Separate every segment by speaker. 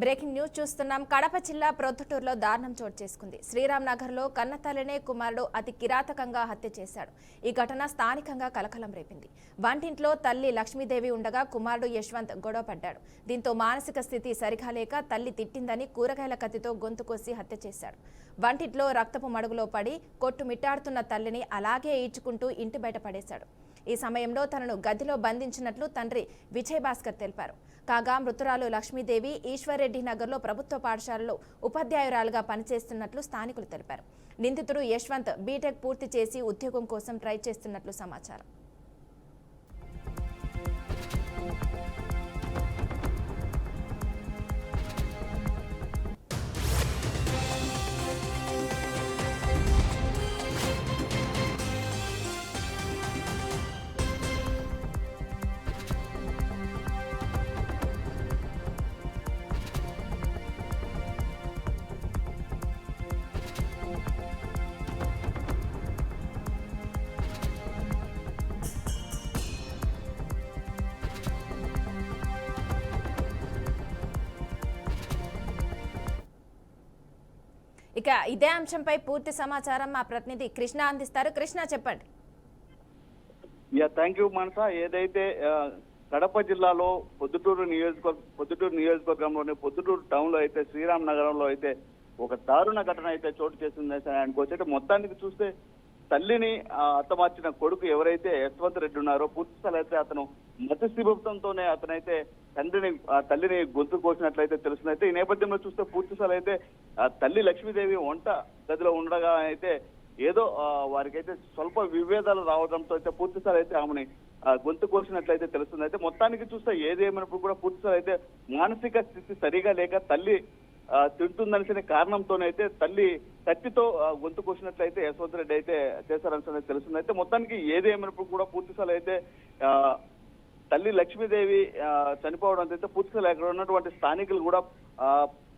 Speaker 1: Breaking news చూస్తున్నాం. కడప జిల్లా ప్రొద్దుటూరులో దారుణం చోటు చేసుకుంది. శ్రీరామ్ నగర్ లో కన్నతల్లినే కుమారుడు అతి కిరాతకంగా హత్య చేశాడు. ఈ ఘటన స్థానికంగా కలకలం రేపింది. వంటింట్లో తల్లి లక్ష్మీదేవి ఉండగా కుమారుడు యశ్వంత్ గొడవ పడ్డాడు. దీంతో మానసిక స్థితి సరిగా లేక తల్లి తిట్టిందని కూరగాయల కత్తితో గొంతు కోసి హత్య చేశాడు. వంటింట్లో రక్తపు మడుగులో పడి కొట్టుమిట్టాడుతున్న తల్లిని అలాగే ఈడ్చుకుంటూ ఇంటి బయట పడేశాడు. ఈ సమయంలో తనను గదిలో బంధించినట్లు తండ్రి విజయ్ భాస్కర్ తెలిపారు. కాగా మృతురాలు లక్ష్మీదేవి ఈశ్వర్రెడ్డి నగర్లో ప్రభుత్వ పాఠశాలలో ఉపాధ్యాయురాలుగా పనిచేస్తున్నట్లు స్థానికులు తెలిపారు. నిందితుడు యశ్వంత్ బీటెక్ పూర్తి చేసి ఉద్యోగం కోసం ట్రై చేస్తున్నట్లు సమాచారం. ఇక ఇదే అంశంపై పూర్తి సమాచారం మా ప్రతినిధి కృష్ణ అందిస్తారు. కృష్ణ, చెప్పండి.
Speaker 2: థ్యాంక్ యూ మనస. ఏదైతే కడప జిల్లాలో పొద్దుటూరు నియోజకవర్గంలోని పొద్దుటూరు టౌన్ లో అయితే శ్రీరామ్ నగరంలో అయితే ఒక దారుణ ఘటన అయితే చోటు చేసింది అనుకోవచ్చు. అయితే మొత్తానికి చూస్తే తల్లిని హతమార్చిన కొడుకు ఎవరైతే యశ్వంత్ రెడ్డి ఉన్నారో పూర్తి స్థాయి అయితే అతను మతస్థిభుత్వంతోనే అతనైతే తల్లిని గొంతు కోసినట్లయితే తెలుస్తుంది. అయితే ఈ నేపథ్యంలో చూస్తే పూర్తి స్థాయి అయితే తల్లి లక్ష్మీదేవి వంట గదిలో ఉండగా అయితే ఏదో వారికైతే స్వల్ప విభేదాలు రావడంతో అయితే పూర్తి స్థాయి అయితే ఆమెని గొంతు కోసినట్లయితే తెలుస్తుంది. అయితే మొత్తానికి చూస్తే ఏదేమైనప్పుడు కూడా పూర్తి స్థాయి అయితే మానసిక స్థితి సరిగా లేక తల్లి తింటుందనిసిన కారణంతోనైతే తల్లి కత్తితో గొంతు కోసినట్లయితే యశ్వంత్ రెడ్డి అయితే చేశారని తెలుస్తుంది. అయితే మొత్తానికి ఏదేమైనప్పుడు కూడా పూర్తిస్థాయి అయితే తల్లి లక్ష్మీదేవి చనిపోవడం అయితే పూర్తిస్థాయి అక్కడ ఉన్నటువంటి స్థానికులు కూడా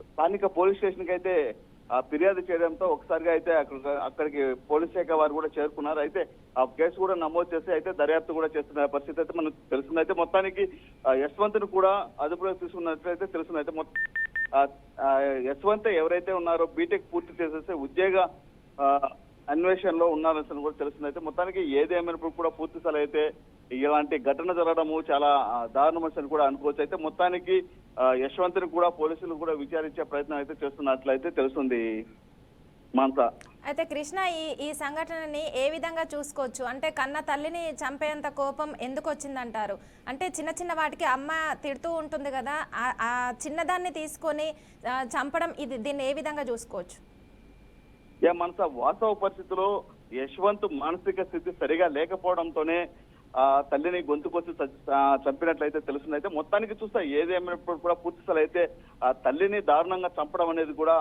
Speaker 2: స్థానిక పోలీస్ స్టేషన్ కి అయితే ఫిర్యాదు చేయడంతో ఒకసారిగా అయితే అక్కడికి పోలీస్ శాఖ వారు కూడా చేరుకున్నారు. అయితే ఆ కేసు కూడా నమోదు చేసి అయితే దర్యాప్తు కూడా చేస్తున్న పరిస్థితి అయితే మనకు తెలుస్తుంది. అయితే మొత్తానికి యశ్వంత్ ను కూడా అదుపులోకి తీసుకున్నట్లయితే తెలుస్తుంది. అయితే యశ్వంత్ ఎవరైతే ఉన్నారో బీటెక్ పూర్తి చేసేసి ఉద్యోగ అన్వేషణలో ఉన్నారని కూడా తెలుస్తుంది. అయితే మొత్తానికి ఏదేమైనప్పుడు కూడా పూర్తి స్థాయి అయితే ఇలాంటి ఘటన జరగడము చాలా దారుణమని కూడా అనుకోవచ్చు. అయితే మొత్తానికి యశ్వంత్ ని కూడా పోలీసులు కూడా విచారించే ప్రయత్నం అయితే చేస్తున్నట్లయితే తెలుస్తుంది మాంస.
Speaker 1: అయితే కృష్ణ, ఈ సంఘటనని ఏ విధంగా చూసుకోవచ్చు? అంటే కన్న తల్లిని చంపేంత కోపం ఎందుకు వచ్చిందంటారు? అంటే చిన్న చిన్న వాటికి అమ్మ తిడుతూ ఉంటుంది కదా, ఆ చిన్నదాన్ని తీసుకొని చంపడం, దీన్ని ఏ విధంగా చూసుకోవచ్చు?
Speaker 2: మనస వాస్తవ పరిస్థితిలో యశ్వంత్ మానసిక స్థితి సరిగా లేకపోవడంతోనే తల్లిని గొంతుకొచ్చి చంపినట్లయితే తెలుస్తుంది. అయితే మొత్తానికి చూస్తే ఏదేమైనప్పుడు కూడా పూర్తి స్థాయి అయితే తల్లిని దారుణంగా చంపడం అనేది కూడా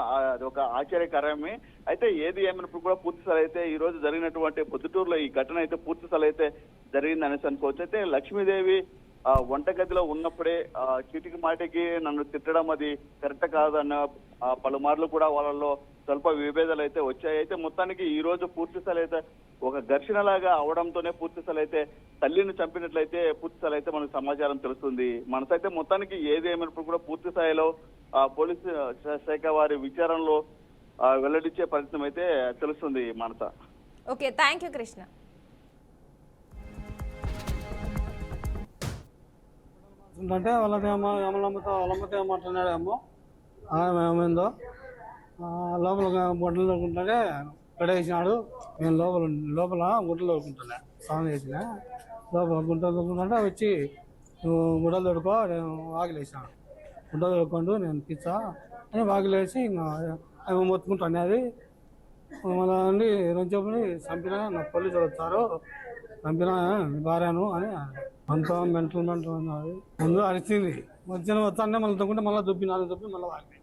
Speaker 2: ఒక ఆశ్చర్యకరమే. అయితే ఏది ఏమైనప్పుడు కూడా పూర్తి స్థాయి అయితే ఈ రోజు జరిగినటువంటి పొద్దుటూరులో ఈ ఘటన అయితే పూర్తి స్థాయి అయితే జరిగింది అనేసి అనుకోవచ్చు. అయితే లక్ష్మీదేవి వంటగదిలో ఉన్నప్పుడే చీటికి మాటికి నన్ను తిట్టడం అది కరెక్ట్ కాదన్న పలుమార్లు కూడా వాళ్ళలో స్వల్ప విభేదాలు అయితే వచ్చాయి. అయితే మొత్తానికి ఈ రోజు పూర్తి స్థాయి అయితే ఒక ఘర్షణ లాగా అవడంతోనే పూర్తి స్థాయి అయితే తల్లిని చంపినట్లయితే పూర్తి స్థాయి అయితే మనకు సమాచారం తెలుస్తుంది. మనసైతే మొత్తానికి ఏది ఏమైనప్పుడు కూడా పూర్తి స్థాయిలో పోలీసు శాఖ వారి విచారణలో వెల్లడించే ప్రయత్నం అయితే తెలుస్తుంది మనస.
Speaker 1: Okay, thank you Krishna.
Speaker 3: అంటే వాళ్ళదేమో వాళ్ళమ్మతో ఏమంటున్నాడేమో ఏమైందో లోపల గుడ్డలు దొరుకుంటే పడేసినాడు. నేను లోపల గుడ్డలు దొరుకుంటున్నా, స్నానం చేసిన లోపల గుడ్డలు దొరుకుంటుంటే వచ్చి నువ్వు గుడ్డలు దొరుకో, నేను వాకిలేసాను. గుడ్డలు దొరుకుంటూ నేను పిచ్చా అని వాకిలేసి ఇంకా అవి మొత్తుకుంటాను. అది మళ్ళీ అండి రోజుని చంపినా నాకు పోలీసులు వచ్చారు, చంపినా భార్యను అని అంతా మెంటల్ ఉన్నది. ముందు అరిచింది, వచ్చిన వస్తానే మళ్ళీ దొక్కుంటే మళ్ళీ దుబ్బి మళ్ళీ వాకి